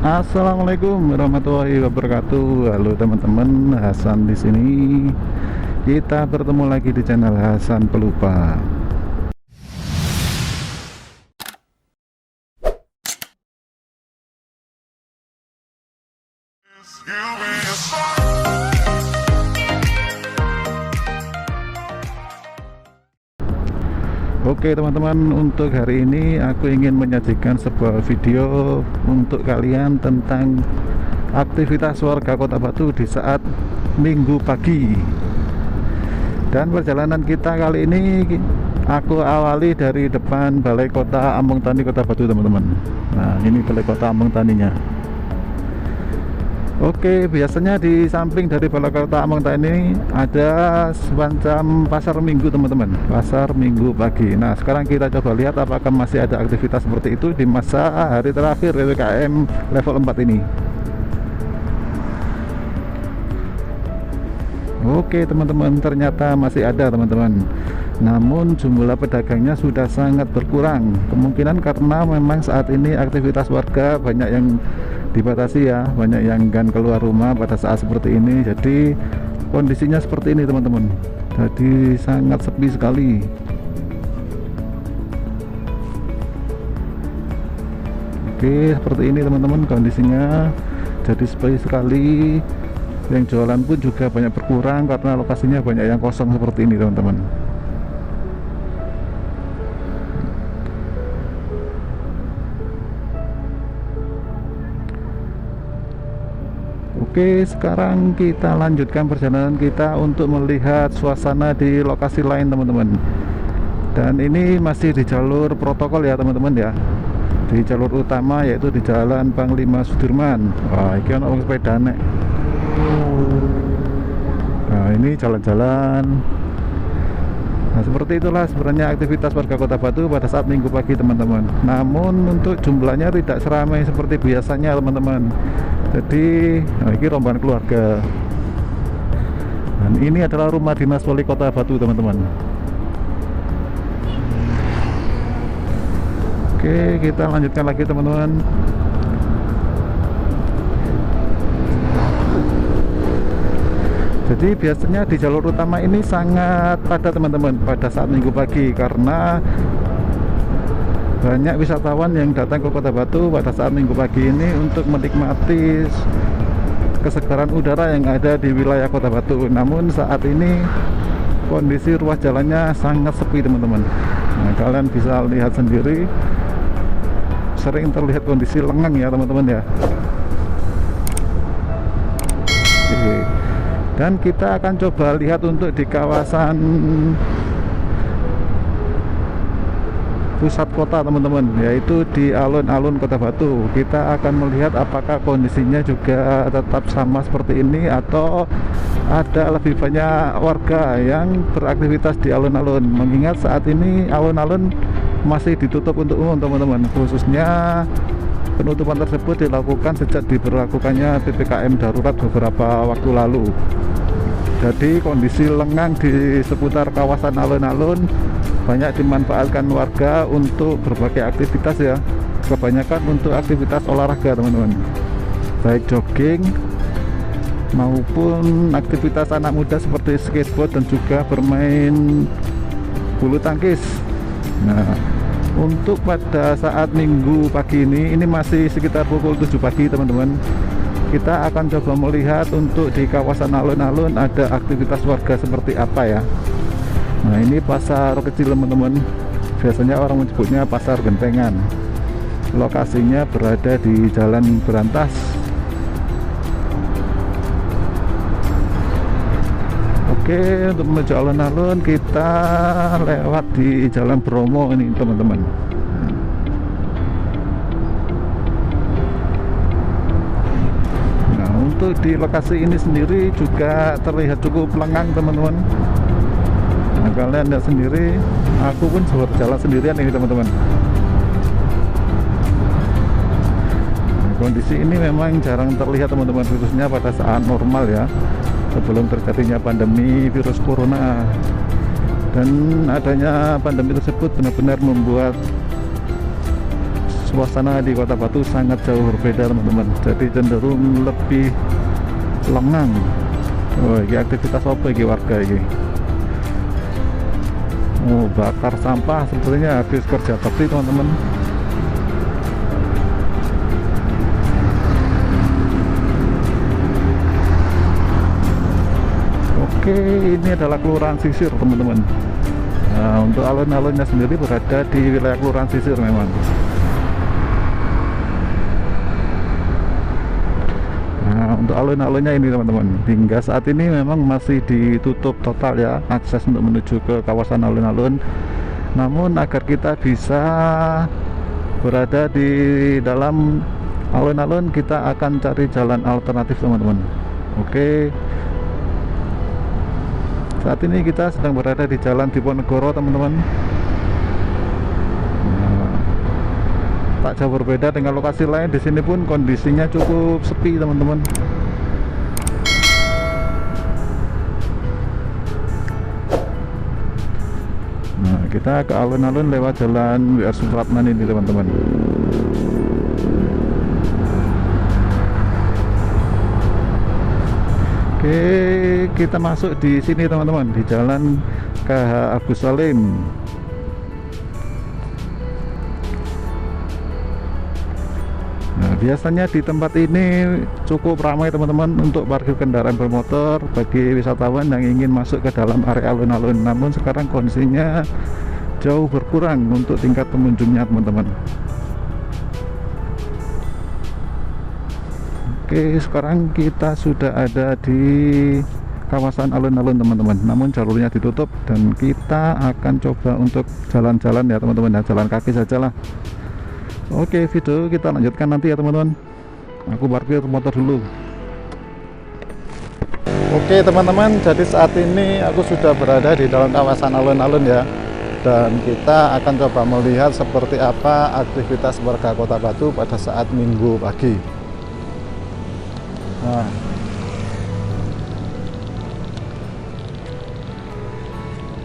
Assalamualaikum warahmatullahi wabarakatuh. Halo teman-teman, Hasan di sini. Kita bertemu lagi di channel Hasan Pelupa. Oke teman-teman, untuk hari ini aku ingin menyajikan sebuah video untuk kalian tentang aktivitas warga Kota Batu di saat Minggu pagi. Dan perjalanan kita kali ini aku awali dari depan Balai Kota Ambung Tani Kota Batu teman-teman. Nah, ini Balai Kota Ambung Taninya. Oke, biasanya di samping dari Balai Kota Ambung Tani ini ada semacam pasar minggu teman-teman, pasar minggu pagi. Nah, sekarang kita coba lihat apakah masih ada aktivitas seperti itu di masa hari terakhir PPKM level 4 ini. Oke teman-teman, ternyata masih ada teman-teman. Namun jumlah pedagangnya sudah sangat berkurang. Kemungkinan karena memang saat ini aktivitas warga banyak yang dibatasi ya, banyak yang enggan keluar rumah pada saat seperti ini. Jadi kondisinya seperti ini teman-teman. Jadi sangat sepi sekali. Oke, seperti ini teman-teman kondisinya. Jadi sepi sekali. Yang jualan pun juga banyak berkurang karena lokasinya banyak yang kosong seperti ini teman-teman. Oke, sekarang kita lanjutkan perjalanan kita untuk melihat suasana di lokasi lain teman-teman. Dan ini masih di jalur protokol ya teman-teman ya. Di jalur utama yaitu di Jalan Panglima Sudirman. Wah, ini ada orang sepeda nek. Nah, ini jalan-jalan. Nah, seperti itulah sebenarnya aktivitas warga Kota Batu pada saat Minggu pagi teman-teman. Namun untuk jumlahnya tidak seramai seperti biasanya teman-teman. Jadi nah, ini rombongan keluarga. Dan ini adalah rumah dinas wali Kota Batu teman-teman. Oke, kita lanjutkan lagi teman-teman. Jadi biasanya di jalur utama ini sangat padat teman-teman pada saat Minggu pagi karena banyak wisatawan yang datang ke Kota Batu pada saat Minggu pagi ini untuk menikmati kesegaran udara yang ada di wilayah Kota Batu. Namun saat ini kondisi ruas jalannya sangat sepi teman-teman. Nah, kalian bisa lihat sendiri, sering terlihat kondisi lengang ya teman-teman ya. Oke. Dan kita akan coba lihat untuk di kawasan pusat kota teman-teman, yaitu di alun-alun Kota Batu. Kita akan melihat apakah kondisinya juga tetap sama seperti ini atau ada lebih banyak warga yang beraktivitas di alun-alun. Mengingat saat ini alun-alun masih ditutup untuk umum teman-teman, khususnya penutupan tersebut dilakukan sejak diberlakukannya PPKM darurat beberapa waktu lalu. Jadi kondisi lengang di seputar kawasan alun-alun banyak dimanfaatkan warga untuk berbagai aktivitas ya. Kebanyakan untuk aktivitas olahraga teman-teman, baik jogging maupun aktivitas anak muda seperti skateboard dan juga bermain bulu tangkis. Nah, untuk pada saat Minggu pagi ini masih sekitar pukul 7 pagi teman-teman. Kita akan coba melihat untuk di kawasan alun-alun ada aktivitas warga seperti apa ya. Nah, ini pasar kecil teman-teman. Biasanya orang menyebutnya pasar gentengan. Lokasinya berada di Jalan Berantas. Oke, untuk menuju alun-alun kita lewat di Jalan Bromo ini teman-teman. Nah, untuk di lokasi ini sendiri juga terlihat cukup lengang teman-teman. Nah, kalian lihat sendiri, aku pun berjalan sendirian ini teman-teman. Nah, kondisi ini memang jarang terlihat teman-teman, khususnya pada saat normal ya, sebelum terjadinya pandemi virus corona. Dan adanya pandemi tersebut benar-benar membuat suasana di Kota Batu sangat jauh berbeda teman-teman, jadi cenderung lebih lengang. Oh, ini aktivitas apa ini warga ini? Oh, bakar sampah, sepertinya habis kerja bakti teman-teman. Oke, ini adalah Kelurahan Sisir teman-teman. Nah, untuk alun-alunnya sendiri berada di wilayah Kelurahan Sisir memang. Nah, untuk alun-alunnya ini teman-teman, hingga saat ini memang masih ditutup total ya akses untuk menuju ke kawasan alun-alun. Namun agar kita bisa berada di dalam alun-alun, kita akan cari jalan alternatif teman-teman. Oke, saat ini kita sedang berada di Jalan Diponegoro teman-teman. Nah, tak jauh berbeda dengan lokasi lain. Di sini pun kondisinya cukup sepi teman-teman. Nah, kita ke alun-alun lewat Jalan W.R. Supratman ini teman-teman. Oke, kita masuk di sini teman-teman, di Jalan KH Agus Salim. Nah, biasanya di tempat ini cukup ramai teman-teman untuk parkir kendaraan bermotor bagi wisatawan yang ingin masuk ke dalam area alun-alun. Namun sekarang kondisinya jauh berkurang untuk tingkat pengunjungnya teman-teman. Oke, sekarang kita sudah ada di kawasan alun-alun teman-teman, namun jalurnya ditutup dan kita akan coba untuk jalan-jalan ya teman-teman, ya jalan kaki sajalah. Oke, video kita lanjutkan nanti ya teman-teman. Aku parkir motor dulu. Oke teman-teman, jadi saat ini aku sudah berada di dalam kawasan alun-alun ya, dan kita akan coba melihat seperti apa aktivitas warga Kota Batu pada saat Minggu pagi. Nah,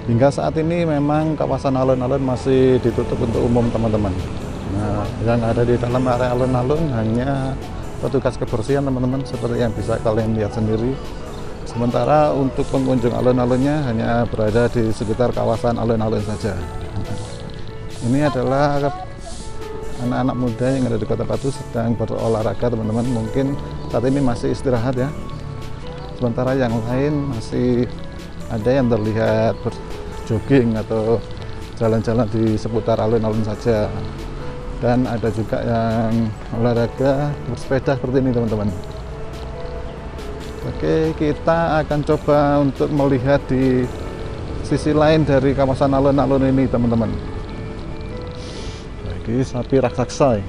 hingga saat ini memang kawasan alun-alun masih ditutup untuk umum teman-teman. Nah, yang ada di dalam area alun-alun hanya petugas kebersihan teman-teman, seperti yang bisa kalian lihat sendiri. Sementara untuk pengunjung alun-alunnya hanya berada di sekitar kawasan alun-alun saja. Ini adalah anak-anak muda yang ada di Kota Batu sedang berolahraga teman-teman. Mungkin saat ini masih istirahat ya, sementara yang lain masih ada yang terlihat berjogging atau jalan-jalan di seputar alun-alun saja, dan ada juga yang olahraga bersepeda seperti ini teman-teman. Oke, kita akan coba untuk melihat di sisi lain dari kawasan alun-alun ini teman-teman. Oke, sapi raksasa.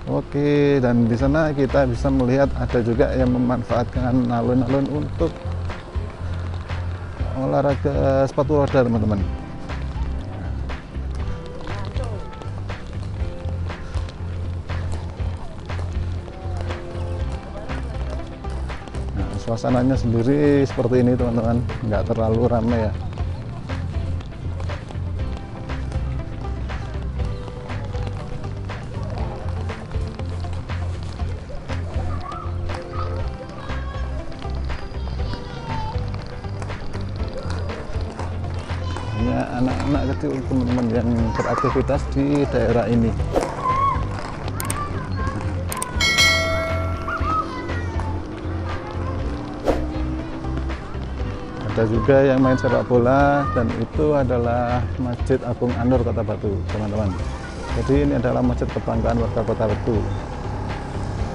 Oke, dan di sana kita bisa melihat ada juga yang memanfaatkan alun-alun untuk olahraga sepatu roda teman-teman. Nah, suasananya sendiri seperti ini teman-teman, nggak terlalu ramai ya. Anak-anak kecil teman-teman yang beraktivitas di daerah ini. Ada juga yang main sepak bola, dan itu adalah Masjid Agung An-Nur Kota Batu teman-teman. Jadi ini adalah masjid kebanggaan warga Kota Batu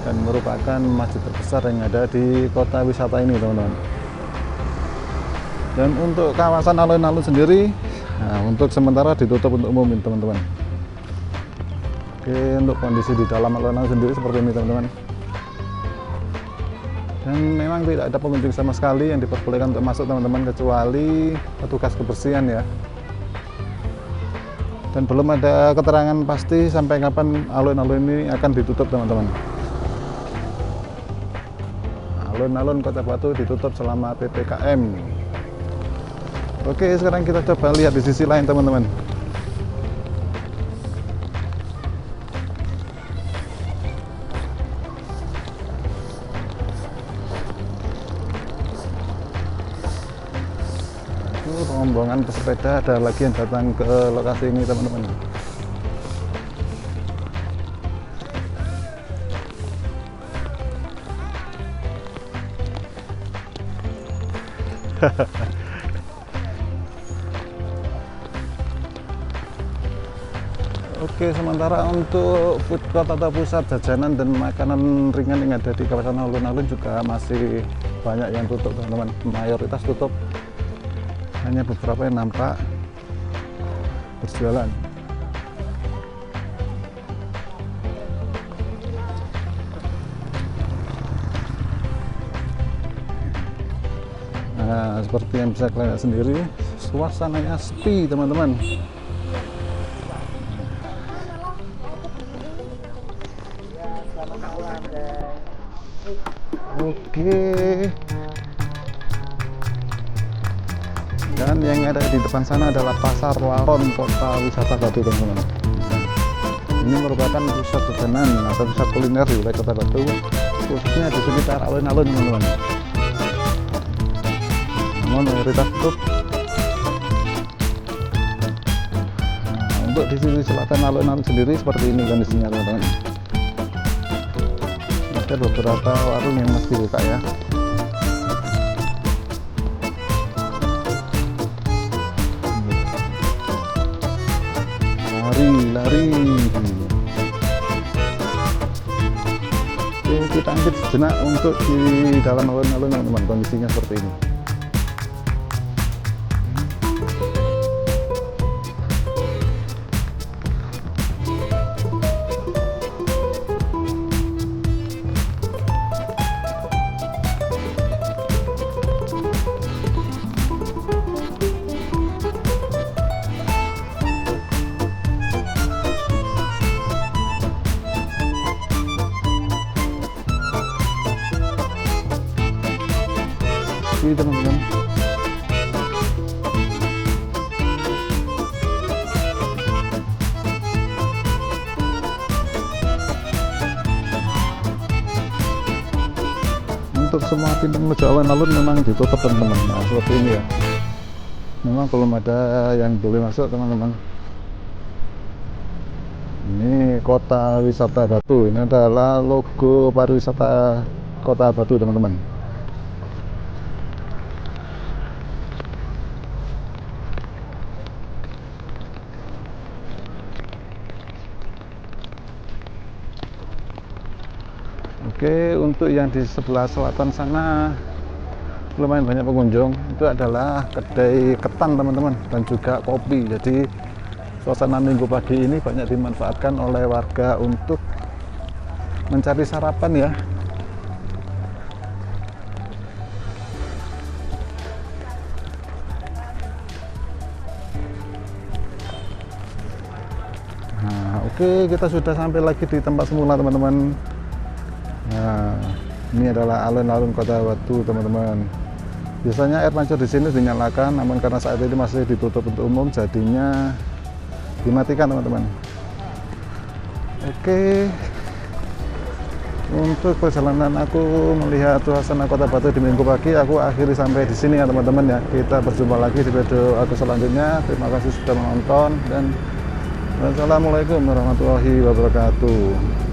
dan merupakan masjid terbesar yang ada di kota wisata ini teman-teman. Dan untuk kawasan alun-alun sendiri, nah, untuk sementara ditutup untuk umum teman-teman. Oke, untuk kondisi di dalam alun-alun sendiri seperti ini teman-teman. Dan memang tidak ada pengunjung sama sekali yang diperbolehkan untuk masuk teman-teman, kecuali petugas kebersihan ya. Dan belum ada keterangan pasti sampai kapan alun-alun ini akan ditutup teman-teman. Alun-alun Kota Batu ditutup selama PPKM. Oke, sekarang kita coba lihat di sisi lain teman-teman. Rombongan pesepeda ada lagi yang datang ke lokasi ini teman-teman. Oke, sementara untuk food court atau pusat jajanan dan makanan ringan yang ada di kawasan alun-alun juga masih banyak yang tutup teman-teman, mayoritas tutup, hanya beberapa yang nampak berjualan. Nah, seperti yang bisa kalian lihat sendiri, suasananya sepi teman-teman. Oke. Dan yang ada di depan sana adalah Pasar Laron Kota Wisata Batu teman-teman. Ini merupakan pusat jajanan atau pusat kuliner di wilayah Kota Batu, khususnya di sekitar alun-alun teman-teman. Namun mayoritas tutup. Nah, untuk di sisi selatan alun-alun sendiri seperti ini kondisinya teman-teman. Ada beberapa warung yang masih buka ya. Lari. Oke, kita angkat sejenak untuk di dalam alun-alun teman-teman, kondisinya seperti ini. Teman-teman, untuk semua pintu menuju alun-alun memang ditutup teman-teman. Nah, seperti ini ya, memang belum ada yang boleh masuk teman-teman. Ini Kota Wisata Batu, ini adalah logo pariwisata Kota Batu teman-teman. Oke, untuk yang di sebelah selatan sana lumayan banyak pengunjung. Itu adalah kedai ketan teman-teman, dan juga kopi. Jadi suasana minggu pagi ini banyak dimanfaatkan oleh warga untuk mencari sarapan ya. Nah, oke, kita sudah sampai lagi di tempat semula teman-teman. Nah, ini adalah alun-alun Kota Batu teman-teman. Biasanya air mancur di sini dinyalakan, namun karena saat ini masih ditutup untuk umum, jadinya dimatikan teman-teman. Oke, untuk perjalanan aku melihat suasana Kota Batu di minggu pagi, aku akhiri sampai di sini ya teman-teman ya. Kita berjumpa lagi di video aku selanjutnya. Terima kasih sudah menonton dan wassalamualaikum warahmatullahi wabarakatuh.